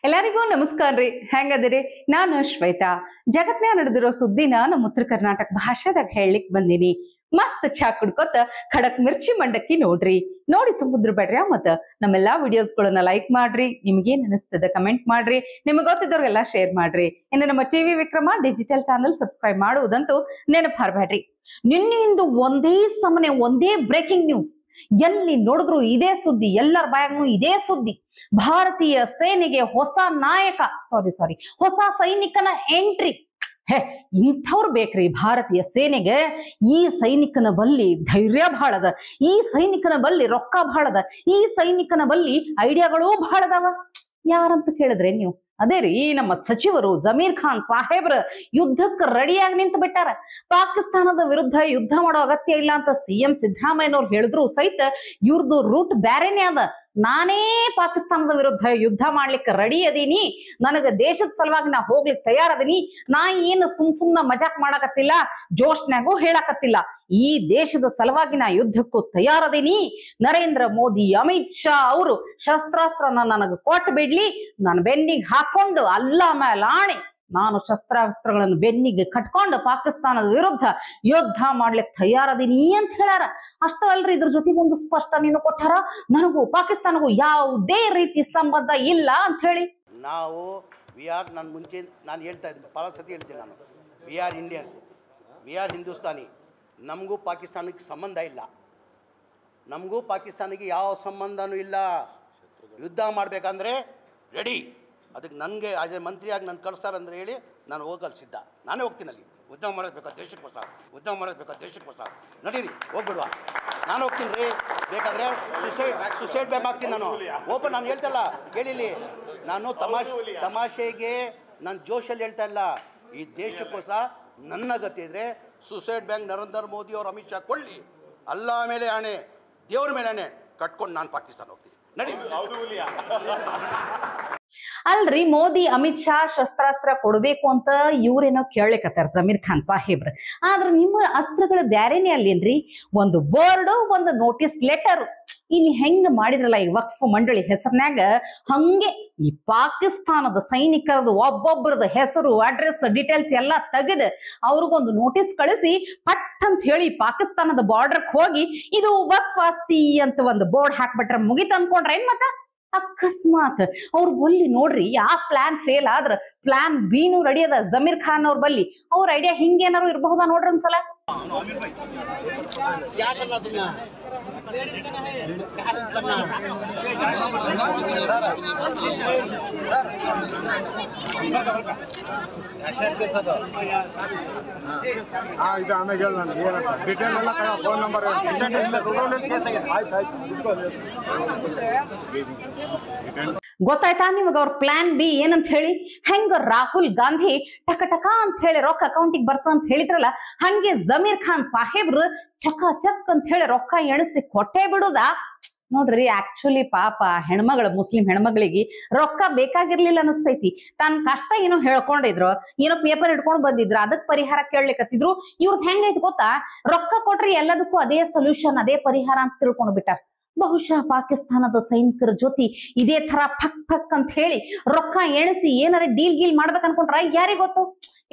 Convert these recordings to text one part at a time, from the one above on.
ಎಲ್ಲರಿಗೂ ನಮಸ್ಕಾರ ರೀ. ಹೆಂಗದಿರಿ? ನಾನು ಶ್ವೇತಾ. ಜಗತ್ನ್ಯಾಗ ನಡೆದಿರೋ ಸುದ್ದಿನ ನಮ್ಮ ಉತ್ತರ ಕರ್ನಾಟಕ ಭಾಷೆದಾಗ ಹೇಳಲಿಕ್ ಬಂದಿನಿ. ಮಸ್ತ್ ಚಾ ಕುಡ್ಕೊತ ಖಡಕ್ ಮಿರ್ಚಿ ಮಂಡಕ್ಕಿ ನೋಡ್ರಿ. ನೋಡಿ ಸಮುದ್ರ ಬೇಡ್ರಿ. ಮತ್ತ ನಮ್ಮೆಲ್ಲಾ ವಿಡಿಯೋಸ್ಗಳನ್ನ ಲೈಕ್ ಮಾಡ್ರಿ. ನಿಮ್ಗೇನ್ ಅನಿಸ್ತದ ಕಮೆಂಟ್ ಮಾಡ್ರಿ. ನಿಮ್ಗೆ ಗೊತ್ತಿದ್ದವ್ರಿಗೆಲ್ಲ ಶೇರ್ ಮಾಡ್ರಿ. ಇನ್ನು ನಮ್ಮ TV Vikrama digital channel subscribe ಮಾಡುವುದಂತೂ ನೆನಪಾರ್ಬೇಡ್ರಿ. ನಿನ್ನೆಯಿಂದ ಒಂದೇ ಸಮನೆ ಒಂದೇ ಬ್ರೇಕಿಂಗ್ ನ್ಯೂಸ್. ಎಲ್ಲಿ ನೋಡಿದ್ರು ಇದೇ ಸುದ್ದಿ, ಎಲ್ಲರ ಬಾಯಾಗೂ ಇದೇ ಸುದ್ದಿ. ಭಾರತೀಯ ಸೇನೆಗೆ ಹೊಸ ನಾಯಕ ಹೊಸ ಸೈನಿಕನ ಎಂಟ್ರಿ. ಇಂಥವ್ರು ಬೇಕ್ರಿ ಭಾರತೀಯ ಸೇನೆಗೆ. ಈ ಸೈನಿಕನ ಬಲ್ಲಿ ಧೈರ್ಯ ಬಹಳದ, ಈ ಸೈನಿಕನ ಬಲ್ಲಿ ರೊಕ್ಕ ಬಹಳದ, ಈ ಸೈನಿಕನ ಬಲ್ಲಿ ಐಡಿಯಾಗಳು ಬಹಳದವ. ಯಾರಂತ ಕೇಳಿದ್ರೆ ನೀವು ಅದೇ ರೀ, ನಮ್ಮ ಸಚಿವರು ಜಮೀರ್ ಖಾನ್ ಸಾಹೇಬ್ರ ಯುದ್ಧಕ್ಕೆ ರೆಡಿಯಾಗಿ ನಿಂತು ಬಿಟ್ಟಾರ. ಪಾಕಿಸ್ತಾನದ ವಿರುದ್ಧ ಯುದ್ಧ ಮಾಡೋ ಅಗತ್ಯ ಇಲ್ಲ ಅಂತ ಸಿಎಂ ಸಿದ್ದರಾಮಯ್ಯನವ್ರು ಹೇಳಿದ್ರು ಸಹಿತ ಇವ್ರದ್ದು ರೂಟ್ ಬ್ಯಾರೇನೆ ಅದ. ನಾನೇ ಪಾಕಿಸ್ತಾನದ ವಿರುದ್ಧ ಯುದ್ಧ ಮಾಡ್ಲಿಕ್ಕೆ ರೆಡಿ ಅದೀನಿ, ನನಗೆ ದೇಶದ ಸಲುವಾಗಿ ನಾ ಹೋಗ್ಲಿಕ್ಕೆ ತಯಾರದೀನಿ, ನಾ ಏನು ಸುಮ್ನ ಮಜಾಕ್ ಮಾಡಕತ್ತಿಲ್ಲ, ಜೋಶ್ನ್ಯಾಗೂ ಹೇಳಕತ್ತಿಲ್ಲ, ಈ ದೇಶದ ಸಲುವಾಗಿ ನಾ ಯುದ್ಧಕ್ಕೂ ತಯಾರದೀನಿ. ನರೇಂದ್ರ ಮೋದಿ ಅಮಿತ್ ಶಾ ಅವರು ಶಸ್ತ್ರಾಸ್ತ್ರನ ನನಗೆ ಕೊಟ್ಟು ಬಿಡ್ಲಿ, ನಾನು ಬೆನ್ನಿಗೆ ಹಾಕೊಂಡು ಅಲ್ಲ ಮೇಲಾಣೆ ನಾನು ಶಸ್ತ್ರಾಸ್ತ್ರಗಳನ್ನು ಬೆನ್ನಿಗೆ ಕಟ್ಕೊಂಡು ಪಾಕಿಸ್ತಾನದ ವಿರುದ್ಧ ಯುದ್ಧ ಮಾಡ್ಲಿಕ್ಕೆ ತಯಾರದೀನಿ ಅಂತ ಹೇಳ್ಯಾರ. ಅಷ್ಟ ಅಲ್ರಿ, ಇದ್ರ ಜೊತೆಗೆ ಒಂದು ಸ್ಪಷ್ಟ ನೀನು ಕೊಟ್ಟಾರ, ನನಗೂ ಪಾಕಿಸ್ತಾನಗೂ ಯಾವುದೇ ರೀತಿ ಸಂಬಂಧ ಇಲ್ಲ ಅಂತ ಹೇಳಿ. ನಾವು ನಾನು ಮುಂಚೆ ಹೇಳ್ತಾ ಇದ್ದೀನಿ, ಭಾಳ ಸತಿ ಹೇಳ್ತೀನಿ ನಾನು, we are Indians, we are Hindustani. ನಮಗೂ ಪಾಕಿಸ್ತಾನಕ್ಕೆ ಸಂಬಂಧ ಇಲ್ಲ, ನಮಗೂ ಪಾಕಿಸ್ತಾನಿಗೆ ಯಾವ ಸಂಬಂಧನೂ ಇಲ್ಲ. ಯುದ್ಧ ಮಾಡಬೇಕಂದ್ರೆ ರೆಡಿ. ಅದಕ್ಕೆ ನನಗೆ ಆಸ್ ಎ ಮಂತ್ರಿಯಾಗಿ ನಾನು ಕಳಿಸ್ತಾರಂದ್ರೆ ಹೇಳಿ ನಾನು ಹೋಗಲು ಸಿದ್ಧ. ನಾನೇ ಹೋಗ್ತೀನಿ ಅಲ್ಲಿ. ಯುದ್ಧ ಮಾಡಬೇಕಾ ದೇಶಕ್ಕೋಸ್ಕರ, ಯುದ್ಧ ಮಾಡಬೇಕಾ ದೇಶಕ್ಕೋಸ್ಕರ, ನಡೀರಿ ಹೋಗ್ಬಿಡುವ, ನಾನು ಹೋಗ್ತೀನಿ ರೀ. ಬೇಕಾದರೆ ಸುಸೈಡ್ ಬ್ಯಾಮ್ ಆಗ್ತೀನಿ ನಾನು. ಓಪನ್ ನಾನು ಹೇಳ್ತಲ್ಲ, ಕೇಳಿಲಿ, ನಾನು ತಮಾಷೆಗೆ ನಾನು ಜೋಶಲ್ಲಿ ಹೇಳ್ತಾ ಇಲ್ಲ. ಈ ದೇಶಕ್ಕೋಸ್ಕರ ನನ್ನ ಗತಿ ಇದ್ದರೆ ಸುಸೈಡ್ ಬ್ಯಾಂಕ್ ನರೇಂದ್ರ ಮೋದಿ ಅವರು ಅಮಿತ್ ಶಾ ಕೊಳ್ಳಿ, ಅಲ್ಲ ಮೇಲೆ ಆಣೆ, ದೇವ್ರ ಮೇಲೆ ಆಣೆ ಕಟ್ಕೊಂಡು ನಾನು ಪಾಕಿಸ್ತಾನ ಹೋಗ್ತೀನಿ. ನಡಿ. ಅಲ್ರಿ, ಮೋದಿ ಅಮಿತ್ ಶಾ ಶಸ್ತ್ರಾಸ್ತ್ರ ಕೊಡ್ಬೇಕು ಅಂತ ಇವ್ರೇನೋ ಕೇಳಲಿಕತ್ತಾರ ಜಮೀರ್ ಖಾನ್ ಸಾಹೇಬ್ರ. ಆದ್ರೆ ನಿಮ್ಮ ಅಸ್ತ್ರಗಳು ಬ್ಯಾರೇನೆ ಅಲ್ಲೇನ್ರಿ. ಒಂದು ಬೋರ್ಡು, ಒಂದು ನೋಟಿಸ್ ಲೆಟರ್. ಇಲ್ಲಿ ಹೆಂಗ ಮಾಡಿದ್ರಲ್ಲ ಈ ವಕ್ಫ್ ಮಂಡಳಿ ಹೆಸರಿನಾಗ, ಹಂಗೆ ಈ ಪಾಕಿಸ್ತಾನದ ಸೈನಿಕರದು ಒಬ್ಬೊಬ್ಬರದ ಹೆಸರು, ಅಡ್ರೆಸ್, ಡೀಟೇಲ್ಸ್ ಎಲ್ಲ ತೆಗೆದು ಅವ್ರಿಗೊಂದು ನೋಟಿಸ್ ಕಳಿಸಿ ಪಟ್ ಅಂತ ಹೇಳಿ ಪಾಕಿಸ್ತಾನದ ಬಾರ್ಡರ್ಗೆ ಹೋಗಿ ಇದು ವಕ್ಫ್ ಆಸ್ತಿ ಅಂತ ಒಂದು ಬೋರ್ಡ್ ಹಾಕ್ಬಿಟ್ರೆ ಮುಗಿತ ಅನ್ಕೊಂಡ್ರ ಏನ್? ಮತ್ತ ಅಕಸ್ಮಾತ್ ಅವ್ರ ಬಲ್ಲಿ ನೋಡ್ರಿ ಆ ಪ್ಲಾನ್ ಫೇಲ್ ಆದ್ರ ಪ್ಲಾನ್ ಬಿನೂ ರೆಡಿ ಅದ ಜಮೀರ್ ಖಾನ್ ಅವ್ರ ಬಲ್ಲಿ. ಅವ್ರ ಐಡಿಯಾ ಹಿಂಗೇನಾರು ಇರಬಹುದಾ ನೋಡ್ರಿ ಒಂದ್ಸಲ. ಇದು ಆಮೇಲೆ ಹೇಳ, ನಾನು ಏನಂತ ಡಿಟೇಲ್ ಎಲ್ಲ ಫೋನ್ ನಂಬರ್ ಗೊತ್ತಾಯ್ತಾ ನಿಮಗ ಅವ್ರ ಪ್ಲಾನ್ ಬಿ ಏನಂತ ಹೇಳಿ? ಹೆಂಗ ರಾಹುಲ್ ಗಾಂಧಿ ಟಕ ಟಕ ಅಂತ ಹೇಳಿ ರೊಕ್ಕ ಅಕೌಂಟಿಗೆ ಬರ್ತ ಅಂತ ಹೇಳಿದ್ರಲ್ಲ, ಹಂಗೆ ಜಮೀರ್ ಖಾನ್ ಸಾಹೇಬ್ರು ಚಕ ಚಕ್ ಅಂತ ಹೇಳಿ ರೊಕ್ಕ ಎಣಿಸಿ ಕೊಟ್ಟೆ ಬಿಡುದಾ? ನೋಡ್ರಿ, ಆಕ್ಚುಲಿ ಪಾಪ ಹೆಣ್ಮಗಳು, ಮುಸ್ಲಿಂ ಹೆಣ್ಮಗಳಿಗೆ ರೊಕ್ಕ ಬೇಕಾಗಿರ್ಲಿಲ್ಲ ಅನಿಸ್ತೈತಿ. ತಾನ್ ಕಷ್ಟ ಏನೋ ಹೇಳ್ಕೊಂಡಿದ್ರು, ಏನೋ ಪೇಪರ್ ಇಟ್ಕೊಂಡ್ ಬಂದಿದ್ರು, ಅದಕ್ ಪರಿಹಾರ ಕೇಳಲಿಕ್ಕತ್ತಿದ್ರು. ಇವ್ರದ್ ಹೆಂಗೈತಿ ಗೊತ್ತಾ? ರೊಕ್ಕ ಕೊಟ್ರಿ ಎಲ್ಲದಕ್ಕೂ ಅದೇ ಸೊಲ್ಯೂಷನ್, ಅದೇ ಪರಿಹಾರ ಅಂತ ತಿಳ್ಕೊಂಡು ಬಿಟ್ಟಾರ. ಬಹುಶಃ ಪಾಕಿಸ್ತಾನದ ಸೈನಿಕರ ಜೊತೆ ಇದೇ ತರ ಫಕ್ ಫಕ್ ಅಂತ ಹೇಳಿ ರೊಕ್ಕ ಎಣಿಸಿ ಏನಾರ ಡೀಲ್ ಗೀಲ್ ಮಾಡ್ಬೇಕು ಅನ್ಕೊಂಡ್ರ ಯಾರಿಗ್ ಗೊತ್ತು?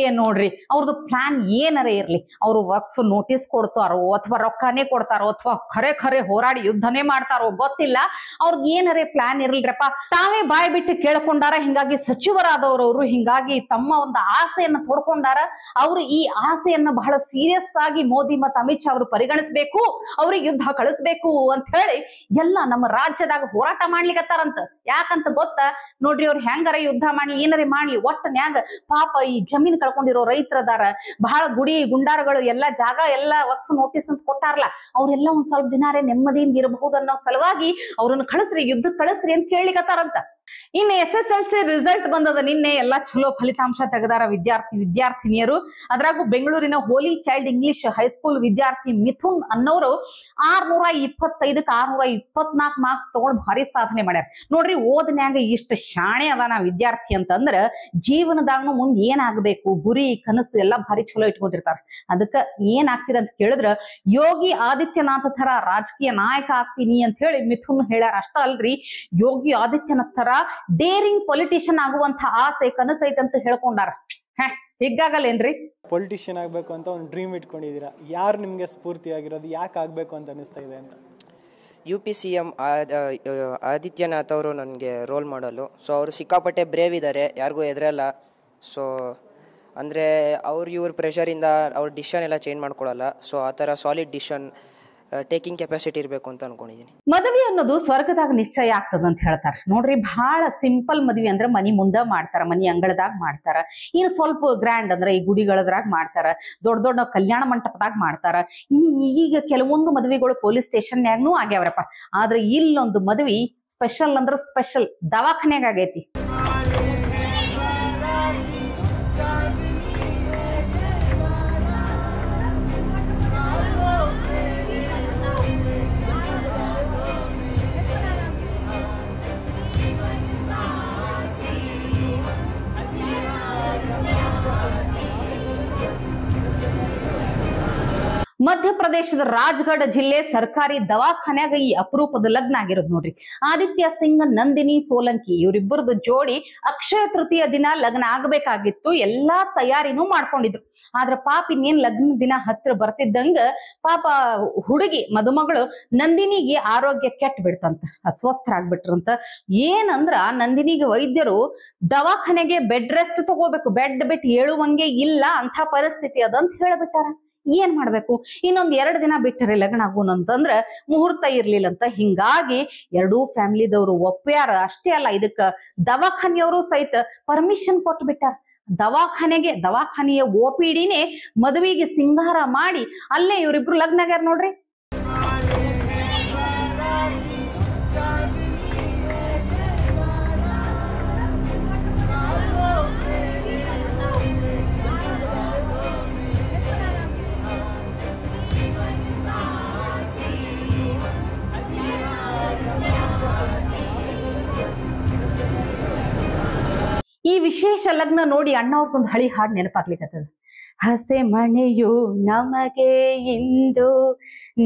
ಏನ್ ನೋಡ್ರಿ, ಅವ್ರದ್ದು ಪ್ಲಾನ್ ಏನಾರ ಇರ್ಲಿ, ಅವ್ರು ವಕ್ಫ್ ನೋಟಿಸ್ ಕೊಡ್ತಾರೋ ಅಥವಾ ರೊಕ್ಕನೇ ಕೊಡ್ತಾರೋ ಅಥವಾ ಖರೆ ಹೋರಾಡಿ ಯುದ್ಧನೇ ಮಾಡ್ತಾರೋ ಗೊತ್ತಿಲ್ಲ. ಅವ್ರಿಗೆ ಏನಾರೇ ಪ್ಲಾನ್ ಇರ್ಲಿಲ್ರಪ್ಪ, ತಾವೇ ಬಾಯ್ ಬಿಟ್ಟು ಕೇಳ್ಕೊಂಡಾರ. ಹಿಂಗಾಗಿ ಸಚಿವರಾದವ್ರವ್ರು ಹಿಂಗಾಗಿ ತಮ್ಮ ಒಂದು ಆಸೆಯನ್ನ ತೊಡ್ಕೊಂಡಾರ. ಅವ್ರು ಈ ಆಸೆಯನ್ನ ಬಹಳ ಸೀರಿಯಸ್ ಆಗಿ ಮೋದಿ ಮತ್ತು ಅಮಿತ್ ಶಾ ಅವರು ಪರಿಗಣಿಸ್ಬೇಕು, ಅವ್ರಿಗೆ ಯುದ್ಧ ಕಳಿಸ್ಬೇಕು ಅಂತ ಹೇಳಿ ಎಲ್ಲ ನಮ್ಮ ರಾಜ್ಯದಾಗ ಹೋರಾಟ ಮಾಡ್ಲಿಕ್ಕತ್ತಾರಂತ. ಯಾಕಂತ ಗೊತ್ತಾ? ನೋಡ್ರಿ, ಅವ್ರು ಹೆಂಗಾರ ಯುದ್ಧ ಮಾಡ್ಲಿ, ಏನಾರೇ ಮಾಡ್ಲಿ, ಒಟ್ಟನ್ಯಾಗ ಪಾಪ ಈ ಜಮೀನ್ ಕಳ್ಕೊಂಡಿರೋ ರೈತರದಾರ, ಬಹಳ ಗುಡಿ ಗುಂಡಾರಗಳು ಎಲ್ಲ ಜಾಗ ಎಲ್ಲ ವಕ್ಫ್ ನೋಟಿಸ್ ಅಂತ ಕೊಟ್ಟಾರಲ್ಲ, ಅವ್ರೆಲ್ಲ ಒಂದ್ ಸ್ವಲ್ಪ ದಿನಾರೇ ನೆಮ್ಮದಿಯಿಂದ ಇರಬಹುದು ಅನ್ನೋ ಸಲುವಾಗಿ ಅವ್ರನ್ನ ಕಳಿಸ್ರಿ, ಯುದ್ಧಕ್ಕೆ ಕಳಿಸ್ರಿ ಅಂತ ಕೇಳಿಕತ್ತಾರಂತ. ಇನ್ನು SSLC ರಿಸಲ್ಟ್ ಬಂದದ ನಿನ್ನೆ. ಎಲ್ಲಾ ಚಲೋ ಫಲಿತಾಂಶ ತೆಗೆದಾರ ವಿದ್ಯಾರ್ಥಿನಿಯರು. ಅದ್ರಾಗೂ ಬೆಂಗಳೂರಿನ ಹೋಲಿ ಚೈಲ್ಡ್ ಇಂಗ್ಲಿಷ್ ಹೈಸ್ಕೂಲ್ ವಿದ್ಯಾರ್ಥಿ ಮಿಥುನ್ ಅನ್ನೋರು 625ಕ್ಕೆ 624 ಮಾರ್ಕ್ಸ್ ತಗೊಂಡ್ ಭಾರಿ ಸಾಧನೆ ಮಾಡ್ಯಾರ. ನೋಡ್ರಿ, ಓದನ್ಯಾಗ ಇಷ್ಟ ಶಾಣೆ ಅದಾನ ವಿದ್ಯಾರ್ಥಿ ಅಂತಂದ್ರ ಜೀವನದಾಗ್ನು ಮುಂದ್ ಏನಾಗಬೇಕು, ಗುರಿ ಕನಸು ಎಲ್ಲಾ ಭಾರಿ ಚಲೋ ಇಟ್ಕೊಂಡಿರ್ತಾರ. ಅದಕ್ಕ ಏನ್ ಆಗ್ತೀರ ಅಂತ ಕೇಳಿದ್ರ ಯೋಗಿ ಆದಿತ್ಯನಾಥ್ ತರ ರಾಜಕೀಯ ನಾಯಕ ಆಗ್ತೀನಿ ಅಂತ ಹೇಳಿ ಮಿಥುನ್ ಹೇಳ್ಯಾರ. ಅಷ್ಟ ಅಲ್ರಿ, ಯೋಗಿ ಆದಿತ್ಯನಾಥ್ ತರ ಡೇರಿಂಗ್ ಪೊಲಿಟಿಷಿಯನ್ ಆಗುವಂತ ಆಸೆ ಕನಸೈತೆ ಅಂತ ಹೇಳ್ಕೊಂಡಾರ. ಹಿಗ್ಗಾಗಲ್ಲೇನ್ರಿ? ಪೊಲಿಟಿಷಿಯನ್ ಆಗಬೇಕು ಅಂತ ಒಂದು ಡ್ರೀಮ್ ಇಟ್ಕೊಂಡಿದ್ದೀರಾ, ಯಾರು ನಿಮಗೆ ಸ್ಫೂರ್ತಿ ಆಗಿರೋದು, ಯಾಕೆ ಆಗಬೇಕು ಅಂತ ಅನಿಸ್ತಾ ಇದೆ ಅಂತ? UP CM ಆದಿತ್ಯನಾಥ್ ಅವರು ನನಗೆ ರೋಲ್ ಮಾಡಲು. ಸೊ ಅವರು ಸಿಕ್ಕಾಪಟ್ಟೆ ಬ್ರೇವ್ ಇದ್ದಾರೆ, ಯಾರಿಗೂ ಹೆದರಲ್ಲ. ಸೊ ಅಂದರೆ ಇವ್ರ ಪ್ರೆಷರಿಂದ ಅವ್ರ ಡಿಸಿಷನ್ ಎಲ್ಲ ಚೇಂಜ್ ಮಾಡ್ಕೊಳ್ಳಲ್ಲ. ಸೊ ಆ ಥರ ಸಾಲಿಡ್ ಡಿಸಿಷನ್ ಟೇಕಿಂಗ್ ಕೆಪಾಸಿಟಿ ಇರಬೇಕು ಅಂತ ಅನ್ಕೊಂಡಿದ್ದೀನಿ. ಮದುವೆ ಅನ್ನೋದು ಸ್ವರ್ಗದಾಗ ನಿಶ್ಚಯ ಆಗ್ತದ ಅಂತ ಹೇಳ್ತಾರೆ ನೋಡ್ರಿ. ಬಹಳ ಸಿಂಪಲ್ ಮದ್ವಿ ಅಂದ್ರೆ ಮನಿ ಮುಂದ ಮಾಡ್ತಾರ, ಮನಿ ಅಂಗಳದಾಗ ಮಾಡ್ತಾರ. ಇನ್ನು ಸ್ವಲ್ಪ ಗ್ರ್ಯಾಂಡ್ ಅಂದ್ರೆ ಈ ಗುಡಿಗಳದ್ರಾಗ ಮಾಡ್ತಾರ, ದೊಡ್ಡ ದೊಡ್ಡ ಕಲ್ಯಾಣ ಮಂಟಪದಾಗ ಮಾಡ್ತಾರ. ಈಗ ಕೆಲವೊಂದು ಮದುವೆಗಳು ಪೊಲೀಸ್ ಸ್ಟೇಷನ್ಯಾಗನೂ ಆಗ್ಯಾವ್ರಪ್ಪ. ಆದ್ರೆ ಇಲ್ಲೊಂದು ಮದ್ವಿ ಸ್ಪೆಷಲ್ ಅಂದ್ರೆ ಸ್ಪೆಷಲ್ ದವಾಖಾನ್ಯಾಗ ಆಗೈತಿ. ಮಧ್ಯಪ್ರದೇಶದ ರಾಜ್ಗಢ ಜಿಲ್ಲೆ ಸರ್ಕಾರಿ ದವಾಖಾನ್ಯಾಗ ಈ ಅಪರೂಪದ ಲಗ್ನ ಆಗಿರೋದು ನೋಡ್ರಿ. ಆದಿತ್ಯ ಸಿಂಗ್, ನಂದಿನಿ ಸೋಲಂಕಿ ಇವರಿಬ್ಬರದು ಜೋಡಿ ಅಕ್ಷಯ ತೃತೀಯ ದಿನ ಲಗ್ನ ಆಗಬೇಕಾಗಿತ್ತು. ಎಲ್ಲಾ ತಯಾರಿನೂ ಮಾಡ್ಕೊಂಡಿದ್ರು. ಆದ್ರ ಪಾಪ ಇನ್ನೇನ್ ಲಗ್ನ ದಿನ ಹತ್ರ ಬರ್ತಿದ್ದಂಗ ಪಾಪ ಹುಡುಗಿ ಮದುಮಗಳು ನಂದಿನಿಗೆ ಆರೋಗ್ಯ ಕೆಟ್ಟ ಬಿಡ್ತಂತ, ಅಸ್ವಸ್ಥರಾಗ್ಬಿಟ್ರಂತ. ಏನಂದ್ರ ನಂದಿನಿಗೆ ವೈದ್ಯರು ದವಾಖಾನೆಗೆ ಬೆಡ್ ರೆಸ್ಟ್ ತಗೋಬೇಕು, ಬೆಡ್ ಬಿಟ್ಟು ಹೇಳುವಂಗೆ ಇಲ್ಲ ಅಂತ ಪರಿಸ್ಥಿತಿ ಅದಂತ ಹೇಳ್ಬಿಟ್ಟಾರ. ಏನ್ ಮಾಡ್ಬೇಕು? ಇನ್ನೊಂದ್ 2 ದಿನ ಬಿಟ್ಟರೆ ಲಗ್ನ ಆಗೋನಂತಂದ್ರ ಮುಹೂರ್ತ ಇರ್ಲಿಲ್ಲ ಅಂತ. ಹಿಂಗಾಗಿ ಎರಡೂ ಫ್ಯಾಮಿಲಿದವರು ಒಪ್ಪ್ಯಾರ. ಅಷ್ಟೇ ಅಲ್ಲ, ಇದಕ್ಕ ದವಾಖಾನೆಯವರು ಸಹಿತ ಪರ್ಮಿಷನ್ ಕೊಟ್ಟು ಬಿಟ್ಟಾರ. ದವಾಖಾನೆಯ OPDನೇ ಮದುವೆಗೆ ಸಿಂಗಾರ ಮಾಡಿ ಅಲ್ಲೇ ಇವರಿಬ್ರು ಲಗ್ನ ಆಗ್ಯಾರ ನೋಡ್ರಿ. ಈ ವಿಶೇಷ ಲಗ್ನ ನೋಡಿ ಅಣ್ಣವ್ರದೊಂದು ಹಳಿ ಹಾಡು ನೆನಪಾಗ್ಲಿಕ್ಕತ್ತದ. ಹಸೆ ಮನೆಯು ನಮಗೆ ಇಂದು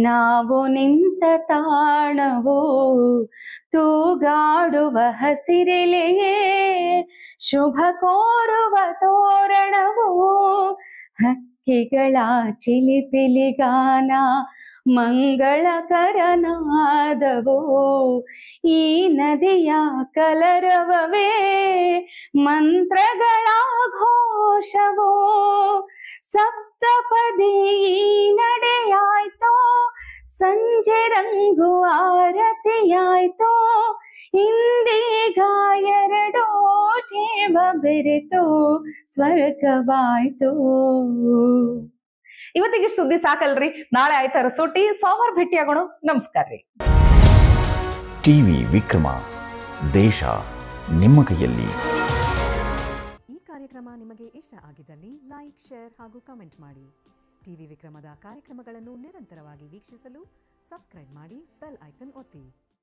ನಾವು ನಿಂತ ತಾಣವು, ತೂಗಾಡುವ ಹಸಿರೆಲೆಯೇ ಶುಭ ಕೋರುವ ತೋರಣವು, ಹಕ್ಕಿಗಳ ಚಿಲಿಪಿಲಿಗಾನ ಮಂಗಳಕರನಾದವು, ಈ ನದಿಯ ಕಲರವವೇ ಮಂತ್ರಗಳ ಘೋಷವೋ, ಸಪ್ತಪದಿ ನಡೆಯಾಯ್ತೋ, ಸಂಜೆ ರಂಗು ಆರತಿಯಾಯ್ತೋ, ಇಂದೀಗ ಎರಡೋ ಜೀವ ಬೆರೆತು ಸ್ವರ್ಗವಾಯ್ತೋ. ಇವತ್ತಿಗೆ ಸುದ್ದಿ ಸಾಕಲ್ರಿ. ನಾಳೆ ಆಯ್ತಾರ ಸೂಟಿ, ಸೋಮವಾರ ಭೇಟಿಯಾಗೋಣ. ನಮಸ್ಕಾರ ರೀ. ಟಿವಿ ವಿಕ್ರಮ, ದೇಶ ನಿಮ್ಮ ಕೈಯಲ್ಲಿ. ಈ ಕಾರ್ಯಕ್ರಮ ನಿಮಗೆ ಇಷ್ಟ ಆಗಿದ್ದಲ್ಲಿ ಲೈಕ್, ಶೇರ್ ಹಾಗೂ ಕಮೆಂಟ್ ಮಾಡಿ. ಟಿವಿ ವಿಕ್ರಮದ ಕಾರ್ಯಕ್ರಮಗಳನ್ನು ನಿರಂತರವಾಗಿ ವೀಕ್ಷಿಸಲು ಸಬ್ಸ್ಕ್ರೈಬ್ ಮಾಡಿ, ಬೆಲ್ ಐಕನ್ ಒತ್ತಿ.